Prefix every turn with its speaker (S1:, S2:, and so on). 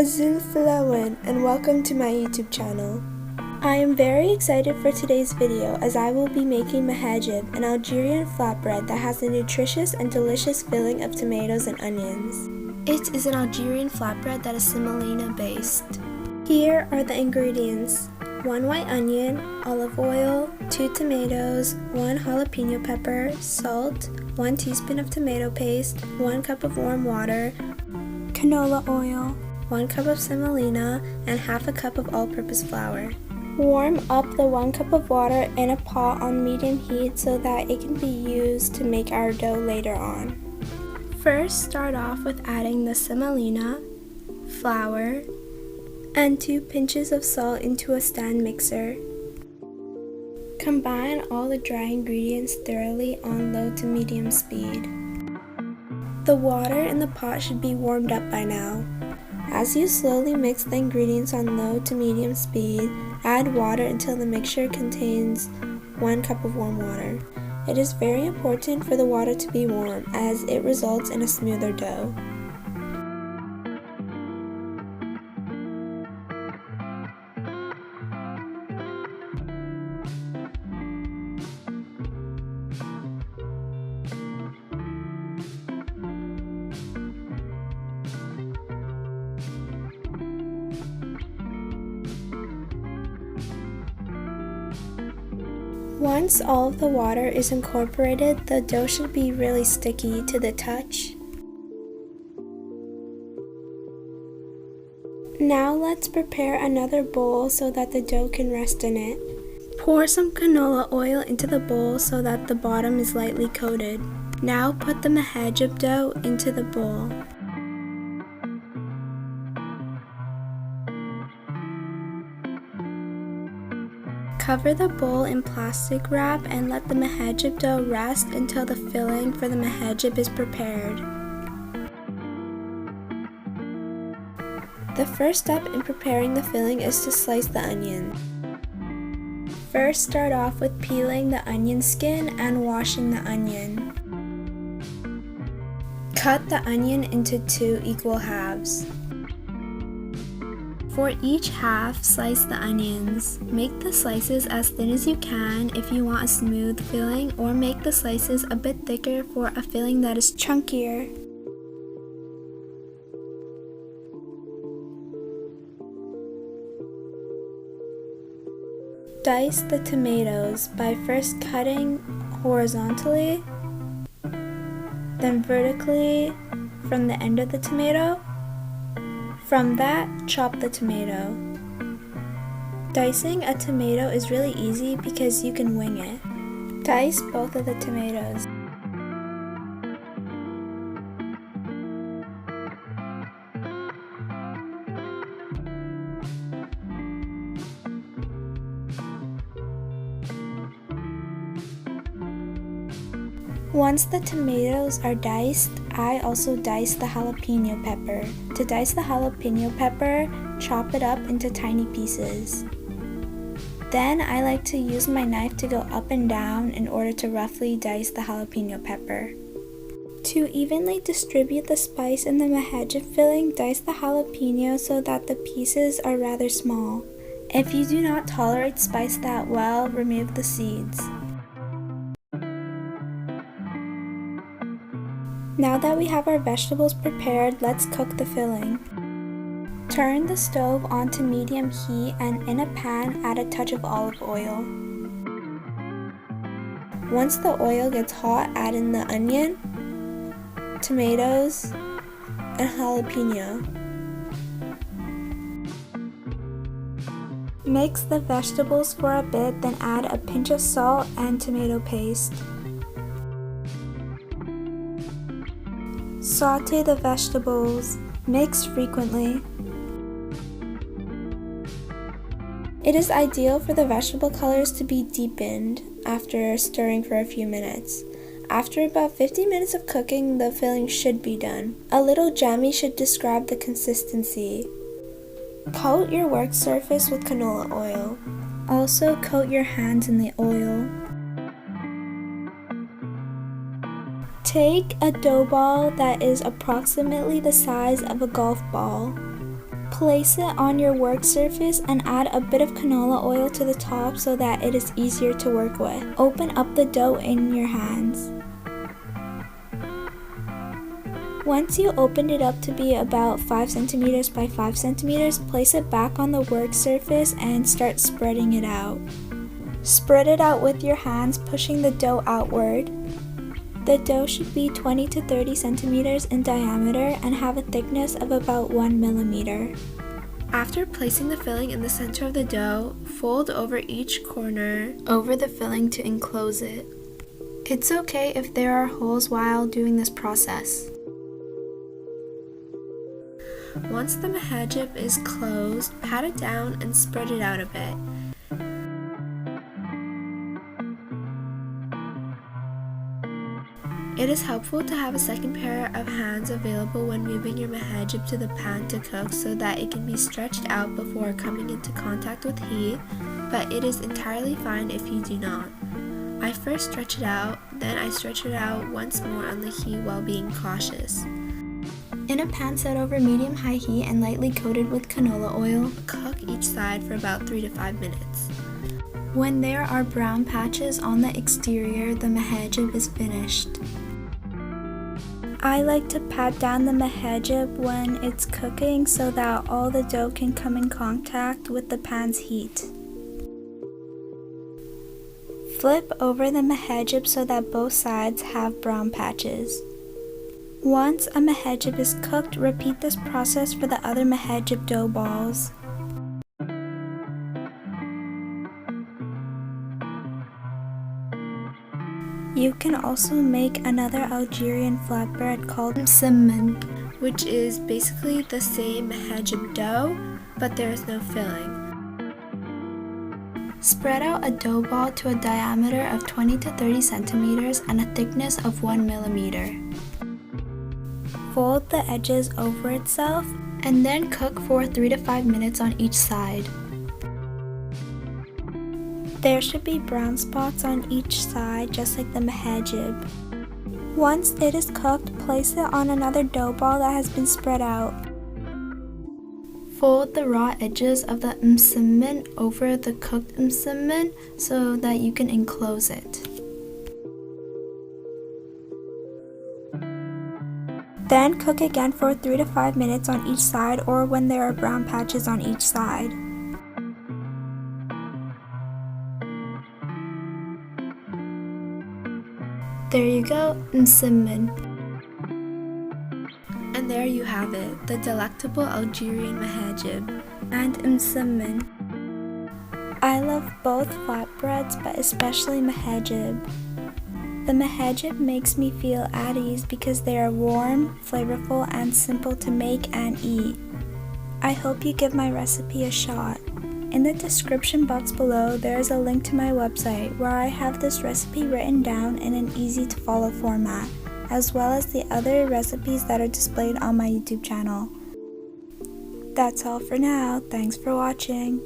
S1: Azul Falawan, and welcome to my YouTube channel. I am very excited for today's video as I will be making Mhadjeb, an Algerian flatbread that has a nutritious and delicious filling of tomatoes and onions. It is an Algerian flatbread that is semolina based. Here are the ingredients: 1 white onion, olive oil, 2 tomatoes, 1 jalapeno pepper, salt, 1 teaspoon of tomato paste, 1 cup of warm water, canola oil, 1 cup of semolina, and half a cup of all-purpose flour. Warm up the 1 cup of water in a pot on medium heat so that it can be used to make our dough later on. First, start off with adding the semolina, flour, and 2 pinches of salt into a stand mixer. Combine all the dry ingredients thoroughly on low to medium speed. The water in the pot should be warmed up by now. As you slowly mix the ingredients on low to medium speed, add water until the mixture contains 1 cup of warm water. It is very important for the water to be warm as it results in a smoother dough. Once all of the water is incorporated, the dough should be really sticky to the touch. Now let's prepare another bowl so that the dough can rest in it. Pour some canola oil into the bowl so that the bottom is lightly coated. Now put the Mhadjeb dough into the bowl. Cover the bowl in plastic wrap and let the Mhadjeb dough rest until the filling for the Mhadjeb is prepared. The first step in preparing the filling is to slice the onion. First, start off with peeling the onion skin and washing the onion. Cut the onion into 2 equal halves. For each half, slice the onions. Make the slices as thin as you can if you want a smooth filling, or make the slices a bit thicker for a filling that is chunkier. Dice the tomatoes by first cutting horizontally, then vertically from the end of the tomato. From that, chop the tomato. Dicing a tomato is really easy because you can wing it. Dice both of the tomatoes. Once the tomatoes are diced, I also dice the jalapeno pepper. To dice the jalapeno pepper, chop it up into tiny pieces. Then I like to use my knife to go up and down in order to roughly dice the jalapeno pepper. To evenly distribute the spice in the Mhadjeb filling, dice the jalapeno so that the pieces are rather small. If you do not tolerate spice that well, remove the seeds. Now that we have our vegetables prepared, let's cook the filling. Turn the stove onto medium heat and in a pan add a touch of olive oil. Once the oil gets hot, add in the onion, tomatoes, and jalapeno. Mix the vegetables for a bit, then add a pinch of salt and tomato paste. Sauté the vegetables. Mix frequently. It is ideal for the vegetable colors to be deepened after stirring for a few minutes. After about 15 minutes of cooking, the filling should be done. A little jammy should describe the consistency. Coat your work surface with canola oil. Also coat your hands in the oil. Take a dough ball that is approximately the size of a golf ball. Place it on your work surface and add a bit of canola oil to the top so that it is easier to work with. Open up the dough in your hands. Once you opened it up to be about 5 centimeters by 5 centimeters, place it back on the work surface and start spreading it out. Spread it out with your hands, pushing the dough outward. The dough should be 20 to 30 centimeters in diameter and have a thickness of about 1 millimeter. After placing the filling in the center of the dough, fold over each corner over the filling to enclose it. It's okay if there are holes while doing this process. Once the Mhadjeb is closed, pat it down and spread it out a bit. It is helpful to have a second pair of hands available when moving your Mhadjeb to the pan to cook so that it can be stretched out before coming into contact with heat, but it is entirely fine if you do not. I first stretch it out, then I stretch it out once more on the heat while being cautious. In a pan set over medium-high heat and lightly coated with canola oil, cook each side for about 3 to 5 minutes. When there are brown patches on the exterior, the Mhadjeb is finished. I like to pat down the Mhadjeb when it's cooking so that all the dough can come in contact with the pan's heat. Flip over the Mhadjeb so that both sides have brown patches. Once a Mhadjeb is cooked, repeat this process for the other Mhadjeb dough balls. You can also make another Algerian flatbread called msimmen, which is basically the same Mhadjeb dough, but there is no filling. Spread out a dough ball to a diameter of 20 to 30 centimeters and a thickness of 1 millimeter. Fold the edges over itself and then cook for 3 to 5 minutes on each side. There should be brown spots on each side just like the Mhadjeb. Once it is cooked, place it on another dough ball that has been spread out. Fold the raw edges of the msimmen over the cooked msimmen so that you can enclose it. Then cook again for 3 to 5 minutes on each side or when there are brown patches on each side. There you go, msimmen. And there you have it, the delectable Algerian Mhadjeb and msimmen. I love both flatbreads, but especially Mhadjeb. The Mhadjeb makes me feel at ease because they are warm, flavorful, and simple to make and eat. I hope you give my recipe a shot. In the description box below, there is a link to my website where I have this recipe written down in an easy to follow format, as well as the other recipes that are displayed on my YouTube channel. That's all for now. Thanks for watching.